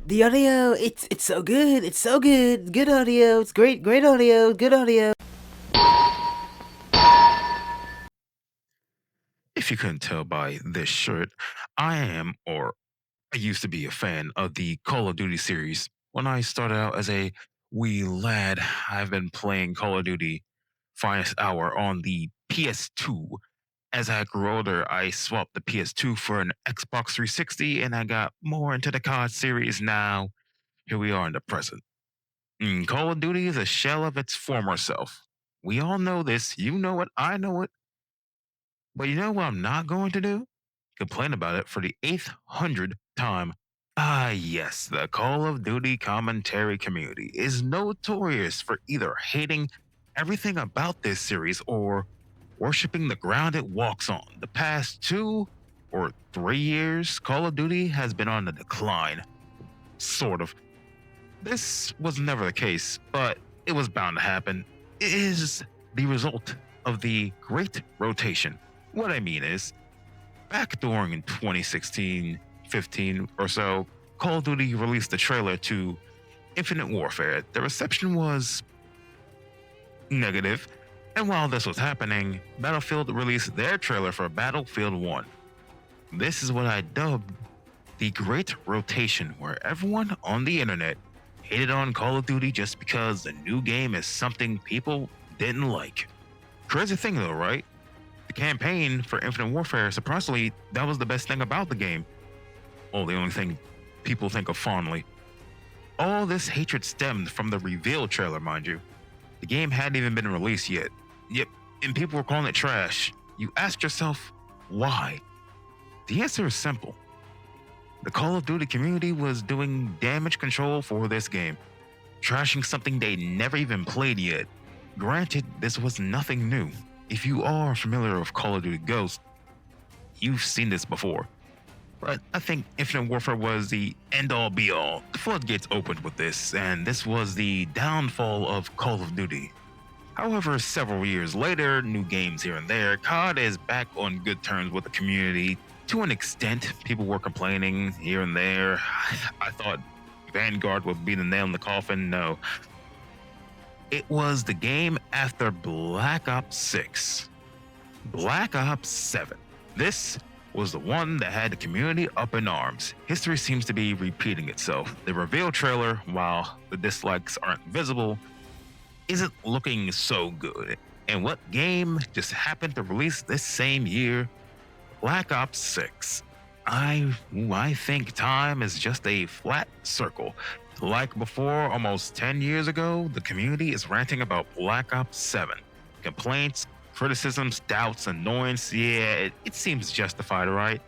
The audio, it's so good. It's so good. Good audio. It's great audio. Good audio. If you couldn't tell by this shirt, I am, or I used to be a fan of the Call of Duty series. When I started out as a wee lad, I've been playing Call of Duty Finest Hour on the PS2. As I grew older, I swapped the PS2 for an Xbox 360 and I got more into the COD series. Now, here we are in the present. Call of Duty is a shell of its former self. We all know this. You know it. I know it. But you know what I'm not going to do? Complain about it for the 800th time. Ah, yes, the Call of Duty commentary community is notorious for either hating everything about this series or worshiping the ground it walks on. The past 2 or 3 years, Call of Duty has been on the decline. Sort of. This was never the case, but it was bound to happen. It is the result of the Great Rotation. What I mean is, back during 2016, 15 or so, Call of Duty released the trailer to Infinite Warfare. The reception was negative, and while this was happening, Battlefield released their trailer for Battlefield 1. This is what I dubbed the Great Rotation, where everyone on the internet hated on Call of Duty just because the new game is something people didn't like. Crazy thing though, right? The campaign for Infinite Warfare, surprisingly, that was the best thing about the game. Well, the only thing people think of fondly. All this hatred stemmed from the reveal trailer, mind you. The game hadn't even been released yet. Yep, and people were calling it trash. You ask yourself, why? The answer is simple. The Call of Duty community was doing damage control for this game, trashing something they never even played yet. Granted, this was nothing new. If you are familiar with Call of Duty Ghosts, you've seen this before. But I think Infinite Warfare was the end all be all. The floodgates opened with this, and this was the downfall of Call of Duty. However, several years later, new games here and there, COD is back on good terms with the community. To an extent, people were complaining here and there. I thought Vanguard would be the nail in the coffin. No. It was the game after Black Ops 6. Black Ops 7. This was the one that had the community up in arms. History seems to be repeating itself. The reveal trailer, while the dislikes aren't visible, isn't looking so good. And what game just happened to release this same year? Black Ops 6. I think time is just a flat circle. Like before, almost 10 years ago, the community is ranting about Black Ops 7. Complaints, criticisms, doubts, annoyance, yeah, it seems justified, right?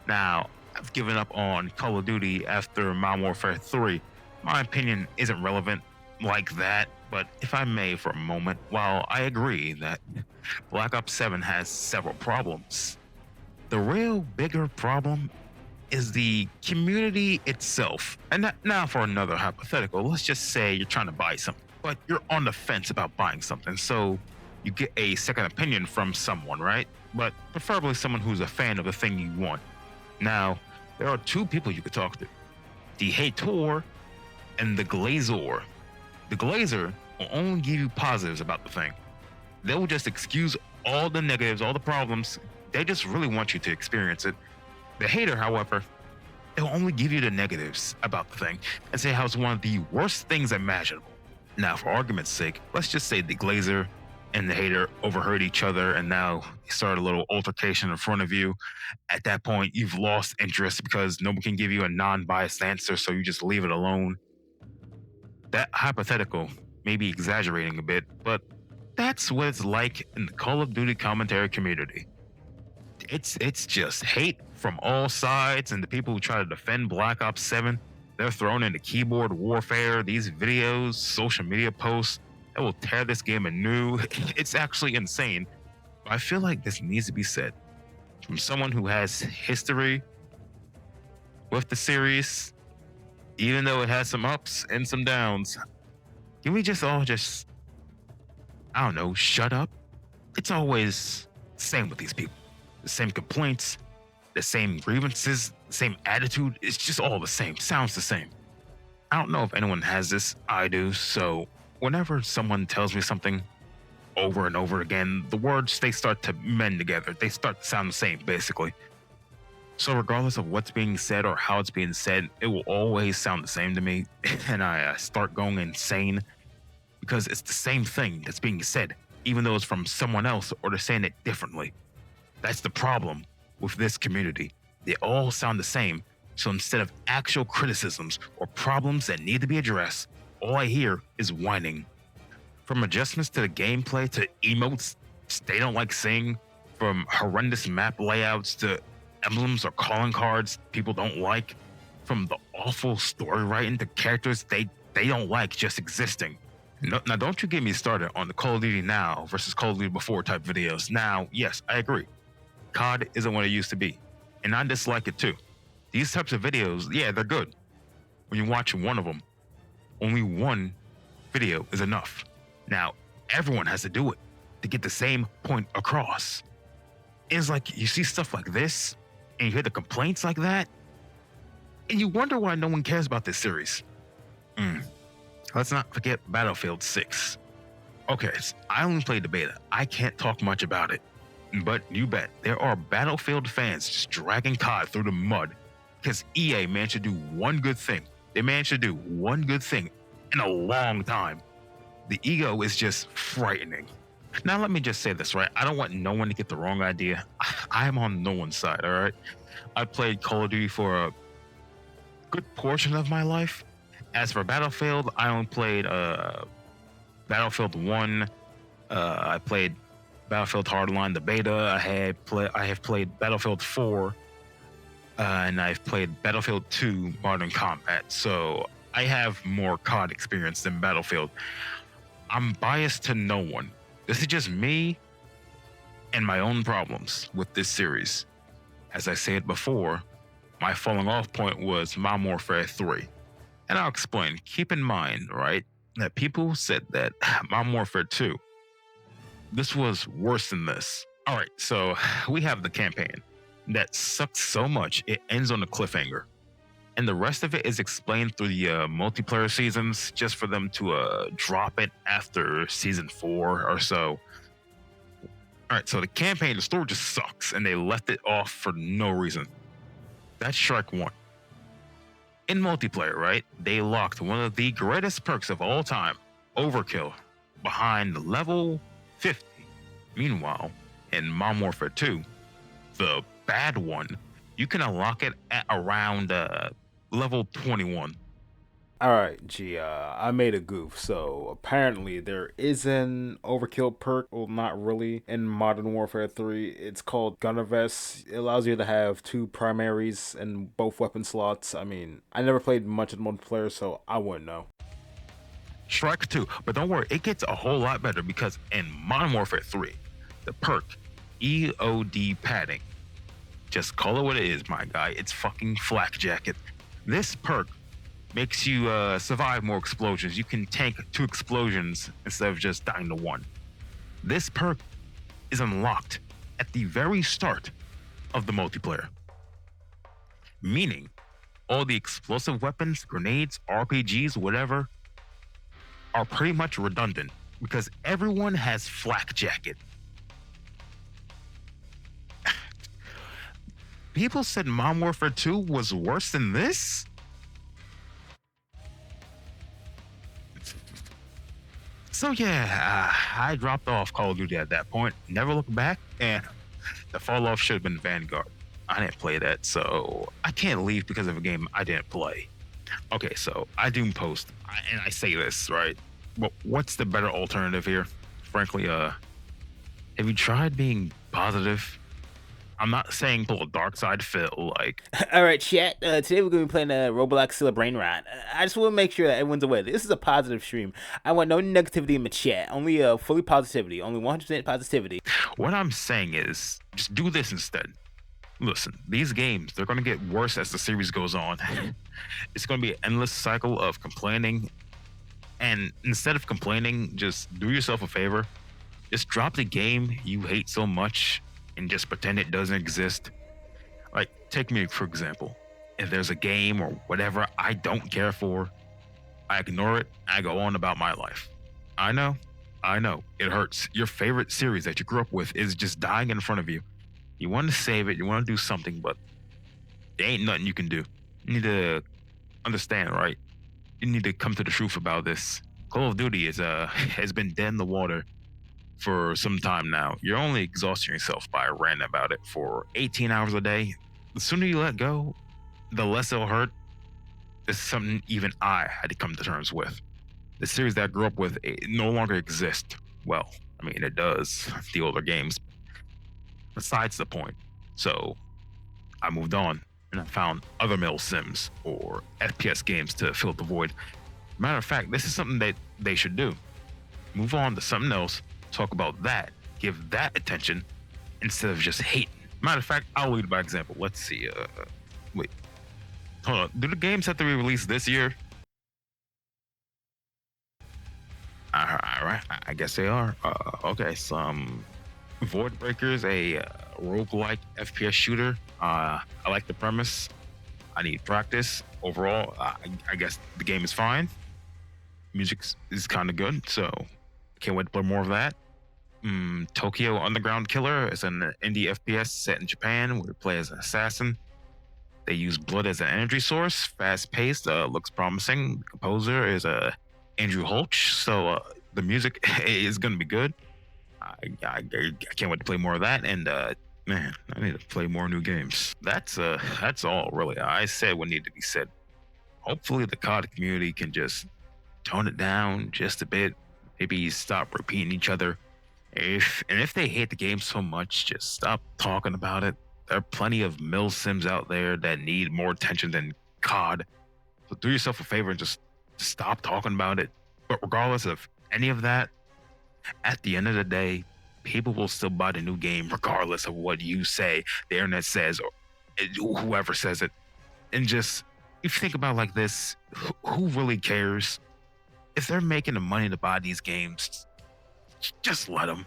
Now, I've given up on Call of Duty after Modern Warfare 3. My opinion isn't relevant like that, but if I may for a moment, while I agree that Black Ops 7 has several problems, the real bigger problem is the community itself. And now for another hypothetical, let's just say you're trying to buy something, but you're on the fence about buying something. So you get a second opinion from someone, right? But preferably someone who's a fan of the thing you want. Now, there are two people you could talk to: the hater and the glazer. The glazer will only give you positives about the thing. They will just excuse all the negatives, all the problems. They just really want you to experience it. The hater, however, they'll only give you the negatives about the thing and say how it's one of the worst things imaginable. Now, for argument's sake, let's just say the glazer and the hater overheard each other and now start a little altercation in front of you. At that point, you've lost interest because no one can give you a non-biased answer, so you just leave it alone. That hypothetical may be exaggerating a bit, but that's what it's like in the Call of Duty commentary community. It's just hate from all sides, and the people who try to defend Black Ops 7, they're thrown into keyboard warfare. These videos, social media posts that will tear this game anew. It's actually insane. I feel like this needs to be said from someone who has history with the series, even though it has some ups and some downs. Can we just all just, I don't know, shut up? It's always the same with these people. The same complaints, the same grievances, the same attitude. It's just all the same. Sounds the same. I don't know if anyone has this. I do. So whenever someone tells me something over and over again, the words they start to mend together. They start to sound the same, basically. So regardless of what's being said or how it's being said, it will always sound the same to me, and I start going insane because it's the same thing that's being said, even though it's from someone else or they're saying it differently. That's the problem with this community. They all sound the same. So instead of actual criticisms or problems that need to be addressed, all I hear is whining. From adjustments to the gameplay to emotes they don't like seeing, from horrendous map layouts to emblems or calling cards people don't like, from the awful story writing to characters they don't like just existing. No, now, don't you get me started on the Call of Duty now versus Call of Duty before type videos. Now, yes, I agree. COD isn't what it used to be, and I dislike it too. These types of videos, yeah, they're good. When you watch one of them, only one video is enough. Now, everyone has to do it to get the same point across. It's like you see stuff like this, and you hear the complaints like that, and you wonder why no one cares about this series. Let's not forget Battlefield 6. Okay, I only played the beta. I can't talk much about it. But you bet, there are Battlefield fans just dragging COD through the mud because EA managed to do one good thing. They managed to do one good thing in a long time. The ego is just frightening. Now, let me just say this, right? I don't want no one to get the wrong idea. I am on no one's side, all right? I played Call of Duty for a good portion of my life. As for Battlefield, I only played Battlefield 1. I played Battlefield Hardline, the beta. I have played Battlefield 4, and I've played Battlefield 2 Modern Combat. So I have more COD experience than Battlefield. I'm biased to no one. This is just me and my own problems with this series. As I said before, my falling off point was Modern Warfare 3. And I'll explain. Keep in mind, right, that people said that Modern Warfare 2, this was worse than this. All right, so we have the campaign that sucks so much it ends on a cliffhanger. And the rest of it is explained through the multiplayer seasons just for them to drop it after season 4 or so. All right, so the campaign, the story just sucks, and they left it off for no reason. That's strike one. In multiplayer, right, they locked one of the greatest perks of all time, Overkill, behind level 50. Meanwhile, in Modern Warfare 2, the bad one, you can unlock it at around level 21. Alright, G, I made a goof. So apparently there is an overkill perk, well, not really, in Modern Warfare 3. It's called Gunner Vest. It allows you to have 2 primaries and both weapon slots. I mean, I never played much of multiplayer, so I wouldn't know. Strike 2, but don't worry, it gets a whole lot better because in Modern Warfare 3, the perk EOD padding, just call it what it is, my guy, it's fucking flak jacket. This perk makes you survive more explosions. You can tank 2 explosions instead of just dying to 1. This perk is unlocked at the very start of the multiplayer, meaning all the explosive weapons, grenades, RPGs, whatever, are pretty much redundant because everyone has flak jacket. People said Modern Warfare 2 was worse than this? So yeah, I dropped off Call of Duty at that point, never looked back, and the fall off should have been Vanguard. I didn't play that, so I can't leave because of a game I didn't play. Okay, so I do post, and I say this, right? But what's the better alternative here? Frankly, have you tried being positive? I'm not saying pull a dark side Phil, like. Alright, chat. Today we're going to be playing Roblox Still a Brain Rot. I just want to make sure that everyone's aware. This is a positive stream. I want no negativity in the chat. Only fully positivity. Only 100% positivity. What I'm saying is, just do this instead. Listen, these games, they're going to get worse as the series goes on. It's going to be an endless cycle of complaining. And instead of complaining, just do yourself a favor. Just drop the game you hate so much and just pretend it doesn't exist. Like, take me for example. If there's a game or whatever I don't care for, I ignore it. I go on about my life. I know. I know. It hurts. Your favorite series that you grew up with is just dying in front of you. You want to save it. You want to do something, but there ain't nothing you can do. You need to understand, right? You need to come to the truth about this. Call of Duty is has been dead in the water for some time now. You're only exhausting yourself by ranting about it for 18 hours a day. The sooner you let go, the less it'll hurt. This is something even I had to come to terms with. The series that I grew up with, it no longer exists. Well, I mean, it does, the older games. Besides the point. So I moved on and I found other mil sims or FPS games to fill the void. Matter of fact, this is something that they should do. Move on to something else, talk about that, give that attention instead of just hating. Matter of fact, I'll lead by example. Let's see. Wait. Hold on. Do the games have to be released this year? All right. I guess they are. Okay. Some Void Breakers, a roguelike FPS shooter. I like the premise. I need practice. Overall, I guess the game is fine. Music is kind of good, so can't wait to play more of that. Tokyo Underground Killer is an indie FPS set in Japan where you play as an assassin. They use blood as an energy source, fast-paced, looks promising. The composer is Andrew Holch, so the music is going to be good. I can't wait to play more of that, and man, I need to play more new games. That's all really. I said what needed to be said. Hopefully, the COD community can just tone it down just a bit. Maybe stop repeating each other. If they hate the game so much, just stop talking about it. There are plenty of mil sims out there that need more attention than COD. So do yourself a favor and just stop talking about it. But regardless of any of that, at the end of the day, people will still buy the new game regardless of what you say, the internet says, or whoever says it. And just, if you think about it like this, who really cares? If they're making the money to buy these games, just let them.